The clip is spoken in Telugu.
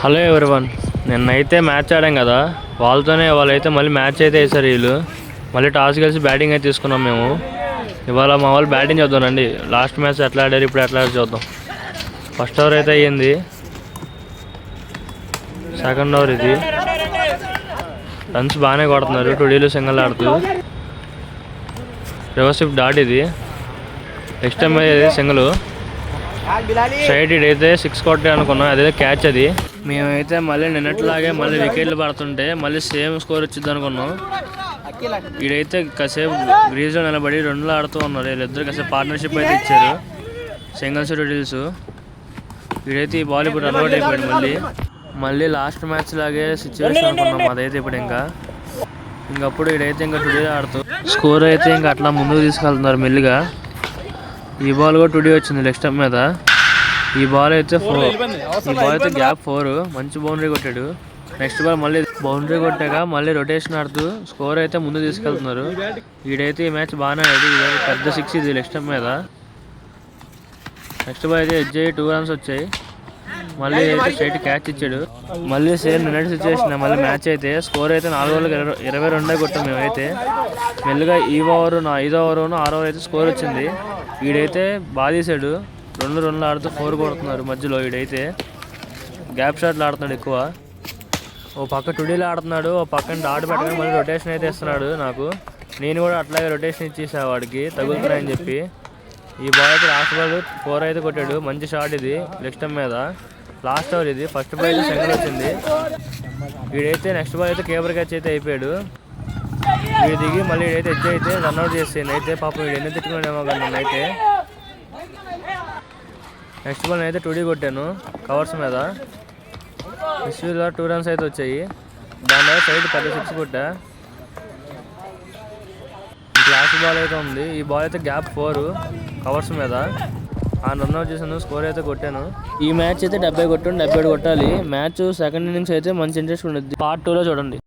హలో ఎవరివన్, నిన్నైతే మ్యాచ్ ఆడాం కదా, వాళ్ళైతే మళ్ళీ మ్యాచ్ అయితే వేసారు వీళ్ళు. మళ్ళీ టాస్ కలిసి బ్యాటింగ్ అయితే తీసుకున్నాం మేము. ఇవాళ మా వాళ్ళు బ్యాటింగ్ చూద్దామండి. లాస్ట్ మ్యాచ్ ఎట్లా ఆడారు, ఇప్పుడు ఎట్లా ఆడారు చూద్దాం. ఫస్ట్ ఓవర్ అయితే అయ్యింది, సెకండ్ ఓవర్ ఇది. రన్స్ బాగానే కొడుతున్నారు, టుడీలు సింగల్ ఆడుతూ. రివర్స్ డాట్ ఇది, నెక్స్ట్ టైం ఇది సింగల్ సైడ్. ఇదైతే 6 కొట్టే అనుకున్నాం, అదే క్యాచ్. అది మేమైతే మళ్ళీ నిన్నట్లాగే మళ్ళీ వికెట్లు పడుతుంటే మళ్ళీ సేమ్ స్కోర్ వచ్చింది అనుకున్నాం. వీడైతే కాసేపు గ్రీజ్లో నిలబడి 2 ఆడుతూ ఉన్నారు. వీళ్ళిద్దరు కాసేపు పార్ట్నర్షిప్ అయితే ఇచ్చారు, సింగిల్స్ డీల్స్. వీడైతే ఈ బాల్ ఇప్పుడు రన్అట్ అయిపోయాడు. మళ్ళీ లాస్ట్ మ్యాచ్ లాగే సిచ్యువేషన్ అనుకున్నాం అదైతే. ఇప్పుడు ఇంకప్పుడు వీడైతే ఇంకా టుడే ఆడుతూ స్కోర్ అయితే ఇంకా అట్లా ముందుకు తీసుకెళ్తున్నారు మెల్లిగా. ఈ బాల్ కూడా టుడే వచ్చింది లెగ్ స్టంప్ మీద. ఈ బాల్ అయితే 4. ఈ బాల్ అయితే గ్యాప్ 4, మంచి బౌండరీ కొట్టాడు. నెక్స్ట్ బాల్ మళ్ళీ బౌండరీ కొట్టాక మళ్ళీ రొటేషన్ ఆడుతూ స్కోర్ అయితే ముందు తీసుకెళ్తున్నారు. వీడైతే ఈ మ్యాచ్ బాగానే ఆడాడు. ఇది పెద్ద 6 ఇది లెగ్ స్టంప్ మీద. నెక్స్ట్ బాల్ అయితే ఎడ్జ్ అయ్యి 2 రన్స్ వచ్చాయి. మళ్ళీ అయితే స్ట్రైట్ క్యాచ్ ఇచ్చాడు. మళ్ళీ సేమ్ నిన్నటి సిచ్యువేషన్. మళ్ళీ మ్యాచ్ అయితే స్కోర్ అయితే 4 ఓవర్లకు 22 కొట్టాం మేమైతే. మెల్లిగా ఈ ఓవర్ 5వ ఓవర్ 6వ ఓవర్ అయితే స్కోర్ వచ్చింది. వీడైతే బాగా తీసాడు, 2 రన్లు ఆడుతూ 4 కొడుతున్నారు మధ్యలో. వీడైతే గ్యాప్ షాట్లు ఆడుతున్నాడు ఎక్కువ. ఓ పక్క టుడీలో ఆడుతున్నాడు, ఓ పక్కన డాట్ పెట్టగానే మళ్ళీ రొటేషన్ అయితే ఇస్తున్నాడు నాకు. నేను కూడా అట్లాగే రొటేషన్ ఇచ్చేసా వాడికి, తగులుతున్నాయని చెప్పి. ఈ బాల్ అయితే లాస్ట్ బాల్ 4 అయితే కొట్టాడు, మంచి షాట్ ఇది లెగ్ స్టంప్ మీద. లాస్ట్ ఓవర్ ఇది. ఫస్ట్ బాల్ అయితే సింగిల్ వచ్చింది. వీడైతే నెక్స్ట్ బాల్ అయితే కీపర్ క్యాచ్ అయితే అయిపోయాడు. వీడు దిగి మళ్ళీ వీడైతే ఎడ్జ్ అయితే రన్అట్ చేసేయండి అయితే. పాపం వీడు ఎన్ని తిట్టుకున్నాడేమో కానీ నన్నైతే. నెక్స్ట్ బాల్ అయితే 2D కొట్టాను కవర్స్ మీద. మిస్లో 2 రన్స్ అయితే వచ్చాయి. దాని సైడ్ పెద్ద 6 కొట్టా. లాస్ట్ బాల్ అయితే ఉంది. ఈ బాల్ అయితే గ్యాప్ 4 కవర్స్ మీద. ఆ రన్అట్ చేశాను, స్కోర్ అయితే కొట్టాను. ఈ మ్యాచ్ అయితే 70 కొట్టాను, 77 కొట్టాలి. మ్యాచ్ సెకండ్ ఇన్నింగ్స్ అయితే మంచి ఇంట్రెస్ట్ ఉండేది. పార్ట్ 2లో చూడండి.